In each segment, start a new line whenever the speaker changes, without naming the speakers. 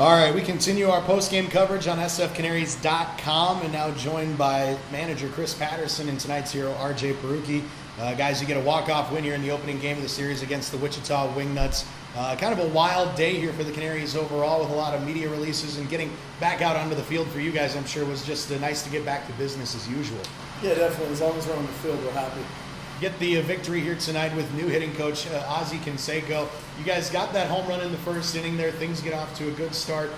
All right, we continue our post-game coverage on sfcanaries.com and now joined by manager Chris Paterson and tonight's hero RJ Perucki. Guys, you get a walk-off win here in the opening game of the series against the Wichita Wingnuts. Kind of a wild day here for the Canaries overall with a lot of media releases, and getting back out onto the field for you guys, I'm sure, was just nice to get back to business as usual.
Yeah, definitely. As long as we're on the field, we're happy.
Get the victory here tonight with new hitting coach Ozzie Canseco. You guys got that home run in the first inning there. Things get off to a good start.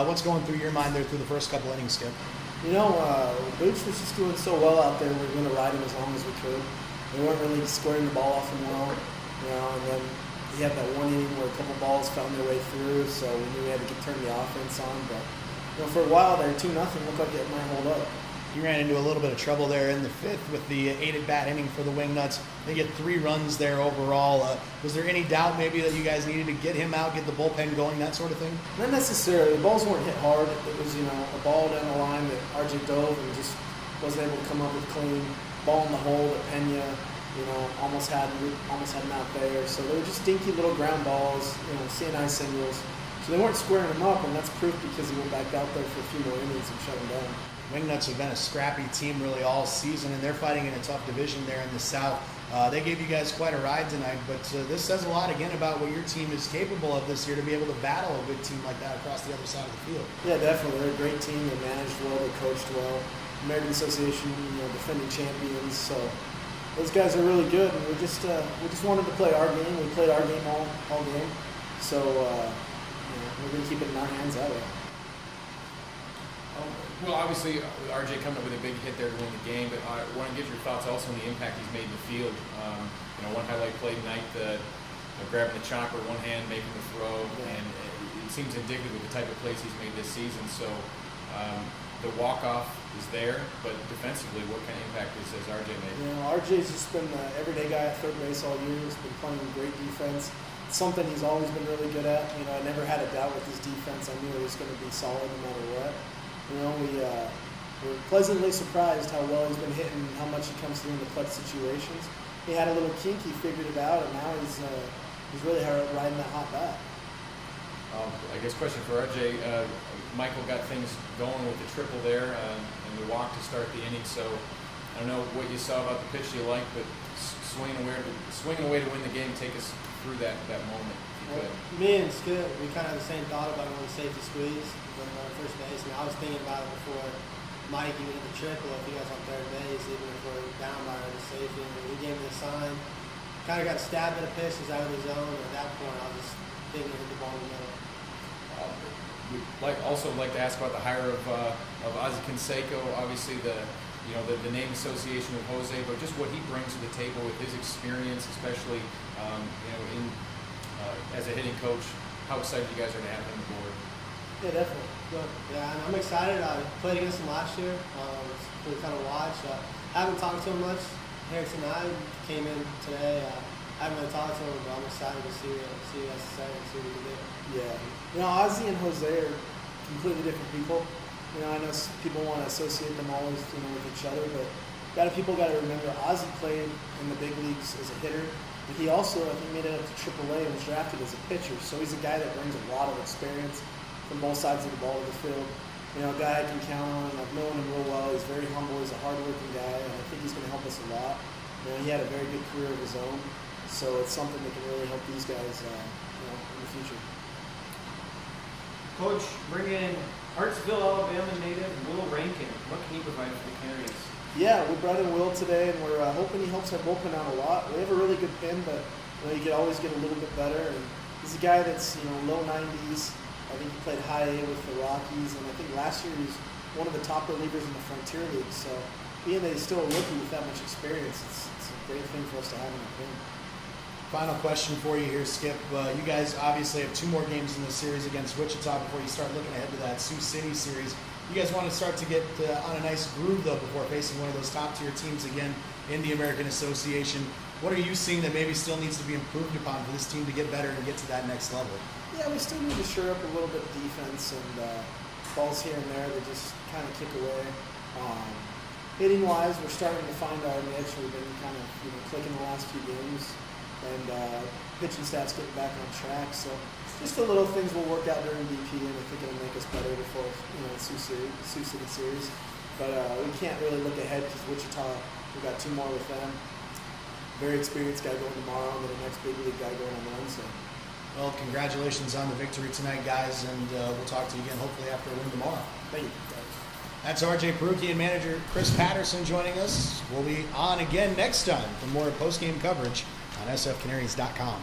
What's going through your mind there through the first couple innings, Skip?
You know, Boots was just doing so well out there. We were going to ride him as long as we could. We weren't really squaring the ball off him well, you know, and then he had that one inning where a couple balls found their way through, so we knew we had to turn the offense on. But you know, for a while there, 2-0 looked like it might hold up.
You ran into a little bit of trouble there in the fifth with the 8-at-bat inning for the Wingnuts. They get 3 runs there overall. Was there any doubt maybe that you guys needed to get him out, get the bullpen going, that sort of thing?
Not necessarily. The balls weren't hit hard. It was, you know, a ball down the line that RJ dove and just wasn't able to come up with clean. Ball in the hole that Pena, you know, almost had him out there. So they were just dinky little ground balls, you know, CNI singles. So they weren't squaring him up, and that's proof because he went back out there for a few more innings and shut him down.
Wingnuts have been a scrappy team really all season, and they're fighting in a tough division there in the South. They gave you guys quite a ride tonight, but this says a lot again about what your team is capable of this year to be able to battle a good team like that across the other side of the field.
Yeah, definitely. They're a great team. They managed well. They coached well. American Association, you know, defending champions. So those guys are really good, and we just wanted to play our game. We played our game all game. So you know, we're going to keep it in our hands that way.
Well, obviously, RJ coming up with a big hit there to win the game, but I want to get your thoughts also on the impact he's made in the field. You know, one highlight play tonight, grabbing the chopper, one hand, making the throw, and it seems indicative of the type of plays he's made this season. So the walk-off is there, but defensively, what kind of impact has RJ made?
You know, RJ's just been the everyday guy at third base all year. He's been playing great defense. It's something he's always been really good at. You know, I never had a doubt with his defense. I knew it was going to be solid no matter what. You know, we're pleasantly surprised how well he's been hitting and how much he comes through in the clutch situations. He had a little kink, he figured it out, and now he's really riding that hot bat.
I guess question for RJ. Michael got things going with the triple there and the walk to start the inning. So I don't know what you saw about the pitch you liked, but swinging away to win the game. Take us through that moment.
Well, me and Skip, we kind of had the same thought about when the safety squeeze when first base. And I was thinking about it before Mike even hit the triple. If he was on third base, even if we're down by the safety, and we gave him the sign. Kind of got stabbed at a pitch, was out of the zone. And at that point, I was just thinking hit the ball in the middle.
We'd also like to ask about the hire of Ozzie Canseco. Obviously, the name association with Jose, but just what he brings to the table with his experience, especially as a hitting coach. How excited you guys are to have him on board?
Yeah, definitely. Good. Yeah, I'm excited. I played against him last year. It's really kind of watched. I haven't talked to him much here tonight. Came in today. I haven't really talked to him, but I'm excited to see what he has to say and see what he can do.
Yeah. You know, Ozzie and Jose are completely different people. You know, I know people want to associate them always, you know, with each other, but people got to remember Ozzie played in the big leagues as a hitter. But he also, I think, made it up to AAA and was drafted as a pitcher. So he's a guy that brings a lot of experience from both sides of the ball to the field. You know, a guy I can count on. I've known him real well. He's very humble. He's a hardworking guy, and I think he's going to help us a lot. You know, he had a very good career of his own, so it's something that can really help these guys, in the future.
Coach, bring in Hartsville, Alabama native Will Rankin. What can he provide for the Canaries?
Yeah, we brought in Will today, and we're hoping he helps our bullpen out a lot. We have a really good pin, but you could always get a little bit better. And he's a guy that's low 90s. I think he played high A with the Rockies, and I think last year he was one of the top relievers in the Frontier League. So being that he's still a rookie with that much experience, it's a great thing for us to have in our pin.
Final question for you here, Skip. You guys obviously have 2 more games in the series against Wichita before you start looking ahead to that Sioux City series. You guys want to start to get on a nice groove, though, before facing one of those top-tier teams again in the American Association. What are you seeing that maybe still needs to be improved upon for this team to get better and get to that next level?
Yeah, we still need to shore up a little bit of defense and balls here and there that just kind of kick away. Hitting-wise, we're starting to find our niche. We've been kind of clicking the last few games, and pitching staff's getting back on track. So Just the little things we'll work out during BP, and I think it'll make us better before Sioux City series. But we can't really look ahead because Wichita, we got 2 more with them. Very experienced guy going tomorrow, and then the next big league guy going on Wednesday.
Well, congratulations on the victory tonight, guys, and we'll talk to you again hopefully after a win tomorrow.
Thank you.
That's RJ Perucki and manager Chris Paterson joining us. We'll be on again next time for more post-game coverage on sfcanaries.com.